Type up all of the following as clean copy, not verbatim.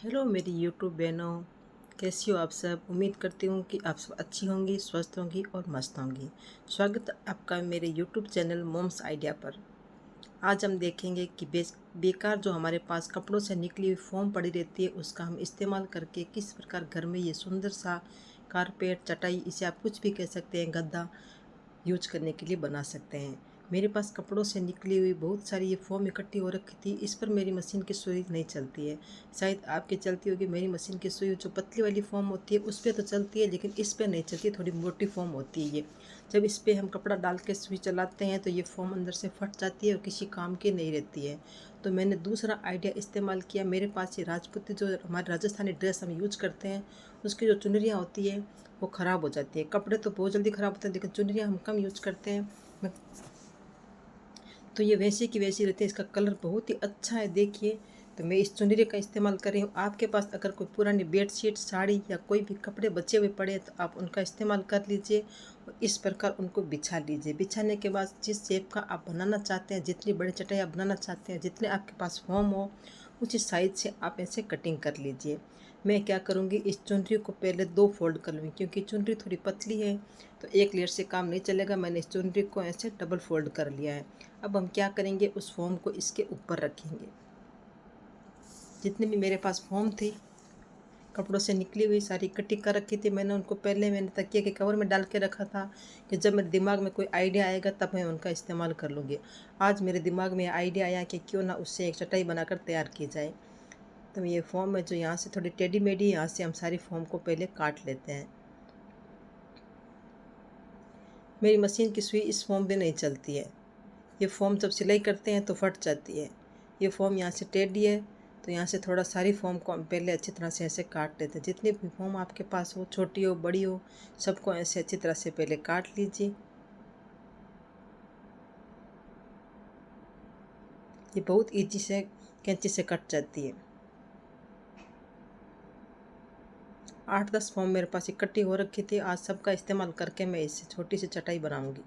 Hello मेरी YouTube बहनों, कैसी हो आप सब। उम्मीद करती हूँ कि आप सब अच्छी होंगी, स्वस्थ होंगी और मस्त होंगी। स्वागत है आपका मेरे यूट्यूब चैनल मोम्स आइडिया पर। आज हम देखेंगे कि बेकार जो हमारे पास कपड़ों से निकली हुई फोम पड़ी रहती है, उसका हम इस्तेमाल करके किस प्रकार घर में ये सुंदर सा कारपेट, चटाई, इसे आप कुछ भी कह सकते हैं, गद्दा यूज करने के लिए बना सकते हैं। मेरे पास कपड़ों से निकली हुई बहुत सारी ये फोम इकट्ठी हो रखी थी। इस पर मेरी मशीन की सुई नहीं चलती है। शायद आपकी चलती होगी। मेरी मशीन की सुई जो पतली वाली फोम होती है उस पर तो चलती है, लेकिन इस पर नहीं चलती, थोड़ी मोटी फोम होती है ये। जब इस पर हम कपड़ा डाल के सुई चलाते हैं तो ये फोम अंदर से फट जाती है और किसी काम की नहीं रहती है। तो मैंने दूसरा आइडिया इस्तेमाल किया। मेरे पास ये राजपूती जो हमारे राजस्थानी ड्रेस हम यूज करते हैं, उसकी जो चुनरियाँ होती है वो ख़राब हो जाती है। कपड़े तो बहुत जल्दी ख़राब होते हैं, लेकिन चुनरियाँ हम कम यूज करते हैं। तो ये वैसे की वैसी रहती है। इसका कलर बहुत ही अच्छा है, देखिए। तो मैं इस चुनरी का इस्तेमाल कर रही हूँ। आपके पास अगर कोई पुरानी बेडशीट, साड़ी या कोई भी कपड़े बचे हुए पड़े तो आप उनका इस्तेमाल कर लीजिए और इस प्रकार उनको बिछा लीजिए। बिछाने के बाद जिस शेप का आप बनाना चाहते हैं, जितनी बड़ी चटाई आप बनाना चाहते हैं, जितने आपके पास फॉर्म हो, उसी साइज से आप ऐसे कटिंग कर लीजिए। मैं क्या करूँगी, इस चुनरी को पहले 2 फोल्ड कर लूँगी, क्योंकि चुनरी थोड़ी पतली है तो एक लेयर से काम नहीं चलेगा। मैंने इस चुनरी को ऐसे डबल फोल्ड कर लिया है। अब हम क्या करेंगे, उस फॉर्म को इसके ऊपर रखेंगे। जितनी भी मेरे पास फॉर्म थी, कपड़ों से निकली हुई सारी इकट्ठी कर रखी थी मैंने, उनको पहले मैंने तकिए के कवर में डाल के रखा था कि जब मेरे दिमाग में कोई आइडिया आएगा तब मैं उनका इस्तेमाल कर लूँगी। आज मेरे दिमाग में आइडिया आया कि क्यों ना उससे एक चटाई बनाकर तैयार की जाए। तो ये फॉर्म है जो यहाँ से थोड़ी टेढ़ी मेढ़ी, यहाँ से हम सारी फॉर्म को पहले काट लेते हैं। मेरी मशीन की सुई इस फॉर्म में नहीं चलती है। ये फॉर्म जब सिलाई करते हैं तो फट जाती है। ये फॉर्म यहाँ से टेढ़ी है, तो यहाँ से थोड़ा सारी फॉर्म को हम पहले अच्छी तरह से ऐसे काट लेते हैं। जितनी भी फॉर्म आपके पास हो, छोटी हो बड़ी हो, सबको ऐसे अच्छी तरह से पहले काट लीजिए। ये बहुत ईजी से कैंची से कट जाती है। 8-10 फॉर्म मेरे पास इकट्ठी हो रखी थी। आज सबका इस्तेमाल करके मैं इससे छोटी सी चटाई बनाऊंगी।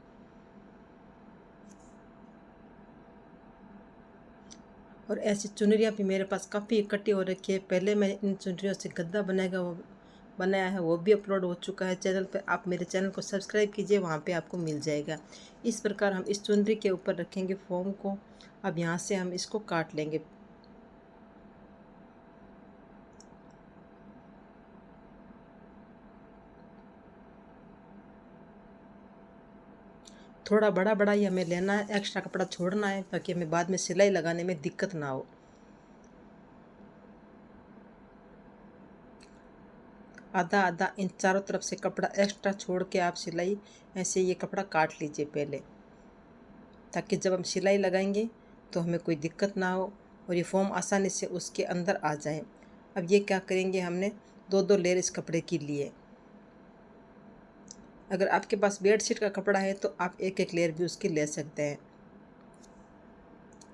और ऐसी चुनरियाँ भी मेरे पास काफ़ी इकट्ठी हो रखी है। पहले मैं इन चुनरियों से गद्दा बनाया है, वो भी अपलोड हो चुका है चैनल पर। आप मेरे चैनल को सब्सक्राइब कीजिए, वहाँ पे आपको मिल जाएगा। इस प्रकार हम इस चुनरी के ऊपर रखेंगे फॉर्म को। अब यहाँ से हम इसको काट लेंगे। थोड़ा बड़ा बड़ा ही हमें लेना है, एक्स्ट्रा कपड़ा छोड़ना है ताकि हमें बाद में सिलाई लगाने में दिक्कत ना हो। आधा आधा इन चारों तरफ से कपड़ा एक्स्ट्रा छोड़ के आप सिलाई ऐसे ये कपड़ा काट लीजिए पहले, ताकि जब हम सिलाई लगाएंगे तो हमें कोई दिक्कत ना हो और ये फॉर्म आसानी से उसके अंदर आ जाए। अब ये क्या करेंगे, हमने 2-2 लेयर इस कपड़े की लिए। अगर आपके पास बेडशीट का कपड़ा है तो आप एक एक लेयर भी उसकी ले सकते हैं।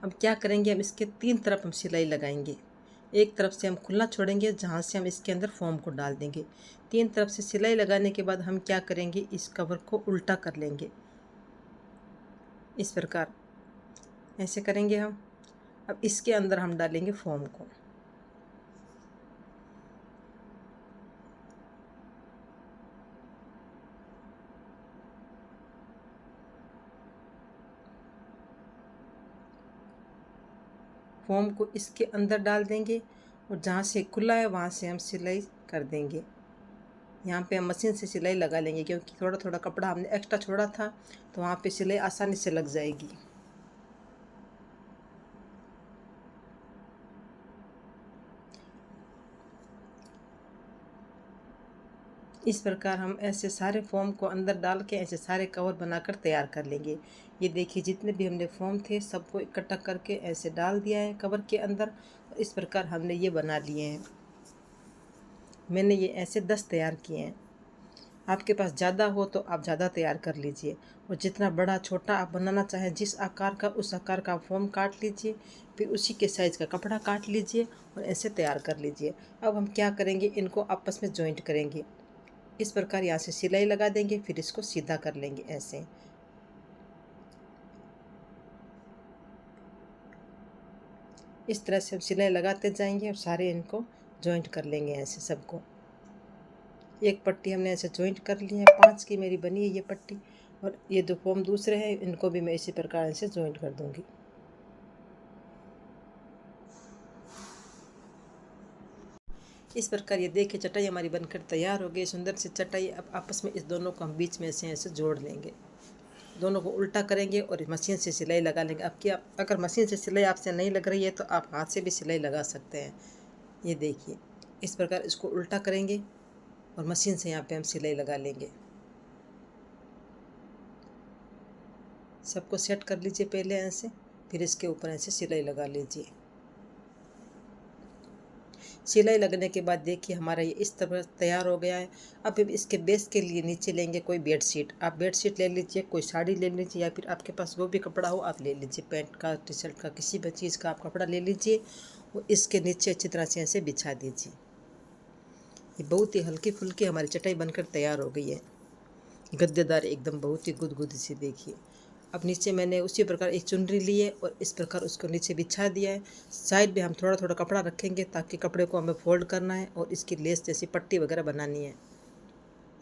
अब क्या करेंगे, हम इसके 3 तरफ हम सिलाई लगाएंगे। एक तरफ से हम खुला छोड़ेंगे, जहाँ से हम इसके अंदर फॉर्म को डाल देंगे। 3 तरफ से सिलाई लगाने के बाद हम क्या करेंगे, इस कवर को उल्टा कर लेंगे। इस प्रकार ऐसे करेंगे हम। अब इसके अंदर हम डालेंगे फॉर्म को। फॉर्म को इसके अंदर डाल देंगे और जहाँ से खुला है वहाँ से हम सिलाई कर देंगे। यहाँ पे हम मशीन से सिलाई लगा लेंगे, क्योंकि थोड़ा थोड़ा कपड़ा हमने एक्स्ट्रा छोड़ा था, तो वहाँ पे सिलाई आसानी से लग जाएगी। इस प्रकार हम ऐसे सारे फॉर्म को अंदर डाल के ऐसे सारे कवर बनाकर तैयार कर लेंगे। ये देखिए, जितने भी हमने फॉर्म थे सबको इकट्ठा करके ऐसे डाल दिया है कवर के अंदर। इस प्रकार हमने ये बना लिए हैं। मैंने ये ऐसे 10 तैयार किए हैं। आपके पास ज़्यादा हो तो आप ज़्यादा तैयार कर लीजिए, और जितना बड़ा छोटा आप बनाना चाहें, जिस आकार का, उस आकार का फॉर्म काट लीजिए। फिर उसी के साइज़ का कपड़ा काट लीजिए और ऐसे तैयार कर लीजिए। अब हम क्या करेंगे, इनको आपस में जॉइंट करेंगे। इस प्रकार यहाँ से सिलाई लगा देंगे, फिर इसको सीधा कर लेंगे ऐसे। इस तरह से हम सिलाई लगाते जाएंगे और सारे इनको जॉइंट कर लेंगे ऐसे सबको। एक पट्टी हमने ऐसे जॉइंट कर ली है, 5 की मेरी बनी है ये पट्टी। और ये दो फॉर्म दूसरे हैं, इनको भी मैं इसी प्रकार से जॉइंट कर दूंगी। इस प्रकार ये देखिए चटाई हमारी बनकर तैयार हो गई, सुंदर सी चटाई। अब आपस में इस दोनों को हम बीच में से ऐसे जोड़ लेंगे, दोनों को उल्टा करेंगे और मशीन से सिलाई लगा लेंगे। अब क्या, अगर मशीन से सिलाई आपसे नहीं लग रही है तो आप हाथ से भी सिलाई लगा सकते हैं। ये देखिए इस प्रकार इसको उल्टा करेंगे और मशीन से यहाँ पे हम सिलाई लगा लेंगे। सबको सेट कर लीजिए पहले ऐसे, फिर इसके ऊपर ऐसे सिलाई लगा लीजिए। सिलाई लगने के बाद देखिए हमारा ये इस तरह तैयार हो गया है। अब इसके बेस के लिए नीचे लेंगे कोई बेडशीट, आप बेडशीट ले लीजिए, कोई साड़ी ले लीजिए, या फिर आपके पास जो भी कपड़ा हो आप ले लीजिए, पैंट का, टी शर्ट का, किसी भी चीज़ का आप कपड़ा ले लीजिए और इसके नीचे अच्छी तरह से ऐसे बिछा दीजिए। ये बहुत ही हल्की फुल्की हमारी चटाई बनकर तैयार हो गई है, गद्देदार एकदम, बहुत ही गुदगुदी सी। देखिए अब नीचे मैंने उसी प्रकार एक चुनरी ली है और इस प्रकार उसको नीचे बिछा दिया है। साइड में हम थोड़ा थोड़ा कपड़ा रखेंगे ताकि कपड़े को हमें फोल्ड करना है और इसकी लेस जैसी पट्टी वगैरह बनानी है।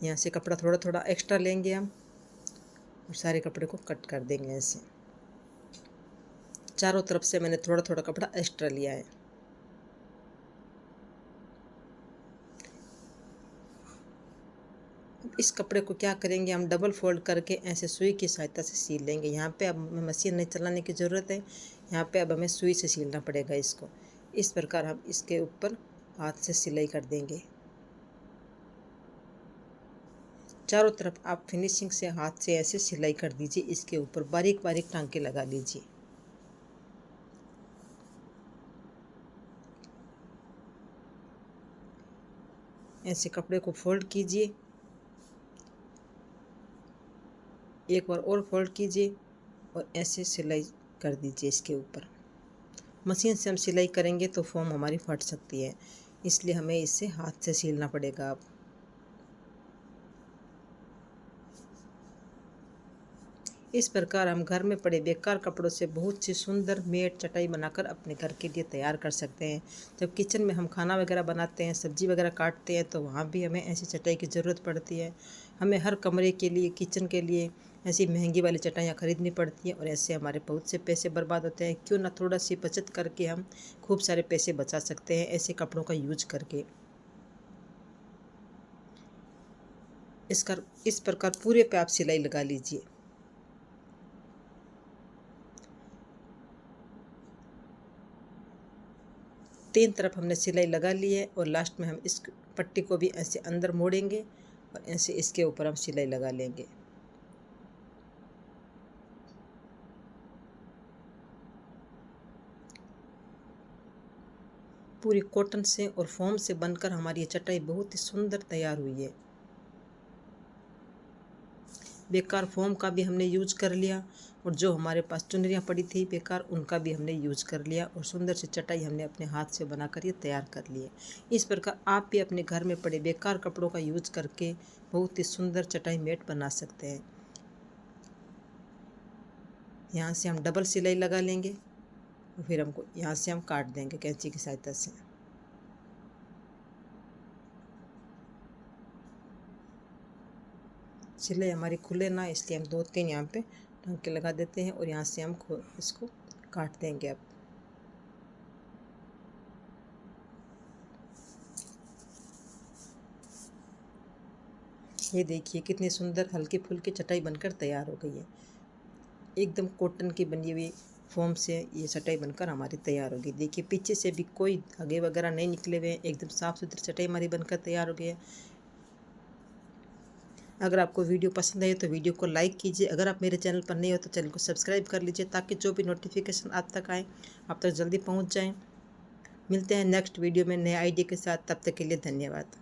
यहाँ से कपड़ा थोड़ा थोड़ा एक्स्ट्रा लेंगे हम और सारे कपड़े को कट कर देंगे ऐसे। चारों तरफ से मैंने थोड़ा थोड़ा कपड़ा एक्स्ट्रा लिया है। इस कपड़े को क्या करेंगे, हम डबल फोल्ड करके ऐसे सुई की सहायता से सील लेंगे। यहाँ पे अब हमें मशीन नहीं चलाने की ज़रूरत है, यहाँ पे अब हमें सुई से सीलना पड़ेगा इसको। इस प्रकार हम इसके ऊपर हाथ से सिलाई कर देंगे। चारों तरफ आप फिनिशिंग से हाथ से ऐसे सिलाई कर दीजिए, इसके ऊपर बारीक बारीक टांके लगा लीजिए। ऐसे कपड़े को फोल्ड कीजिए, एक बार और फोल्ड कीजिए और ऐसे सिलाई कर दीजिए इसके ऊपर। मशीन से हम सिलाई करेंगे तो फॉर्म हमारी फट सकती है, इसलिए हमें इसे हाथ से सिलना पड़ेगा। अब इस प्रकार हम घर में पड़े बेकार कपड़ों से बहुत सी सुंदर मेट चटाई बनाकर अपने घर के लिए तैयार कर सकते हैं। जब किचन में हम खाना वगैरह बनाते हैं, सब्जी वगैरह काटते हैं, तो वहाँ भी हमें ऐसी चटाई की ज़रूरत पड़ती है। हमें हर कमरे के लिए, किचन के लिए ऐसी महंगी वाली चटाइयाँ खरीदनी पड़ती हैं और ऐसे हमारे बहुत से पैसे बर्बाद होते हैं। क्यों ना थोड़ा सी बचत करके हम खूब सारे पैसे बचा सकते हैं ऐसे कपड़ों का यूज करके। इस प्रकार पूरे पे आप सिलाई लगा लीजिए। तीन तरफ हमने सिलाई लगा ली है और लास्ट में हम इस पट्टी को भी ऐसे अंदर मोड़ेंगे और ऐसे इसके ऊपर हम सिलाई लगा लेंगे। पूरी कॉटन से और फोम से बनकर हमारी ये चटाई बहुत ही सुंदर तैयार हुई है। बेकार फोम का भी हमने यूज कर लिया और जो हमारे पास चुनरियाँ पड़ी थी बेकार, उनका भी हमने यूज कर लिया और सुंदर सी चटाई हमने अपने हाथ से बनाकर ये तैयार कर ली है। इस प्रकार आप भी अपने घर में पड़े बेकार कपड़ों का यूज करके बहुत ही सुंदर चटाई मैट बना सकते हैं। यहाँ से हम डबल सिलाई लगा लेंगे और फिर हमको यहाँ से हम काट देंगे कैंची की सहायता से। सिलाई हमारी खुले ना, इसलिए हम 2-3 यहाँ पे टांके लगा देते हैं और यहाँ से हम इसको काट देंगे। अब ये देखिए कितनी सुंदर हल्की फुल्की चटाई बनकर तैयार हो गई है। एकदम कॉटन की बनी हुई फोम से ये चटाई बनकर हमारी तैयार हो गई। देखिए पीछे से भी कोई धागे वगैरह नहीं निकले हुए हैं, एकदम साफ़ सुथरी चटाई हमारी बनकर तैयार हो गई है। अगर आपको वीडियो पसंद आए तो वीडियो को लाइक कीजिए। अगर आप मेरे चैनल पर नए हो तो चैनल को सब्सक्राइब कर लीजिए ताकि जो भी नोटिफिकेशन आप तक आए आप तक जल्दी पहुंच जाएं। मिलते हैं नेक्स्ट वीडियो में नए आइडिया के साथ, तब तक के लिए धन्यवाद।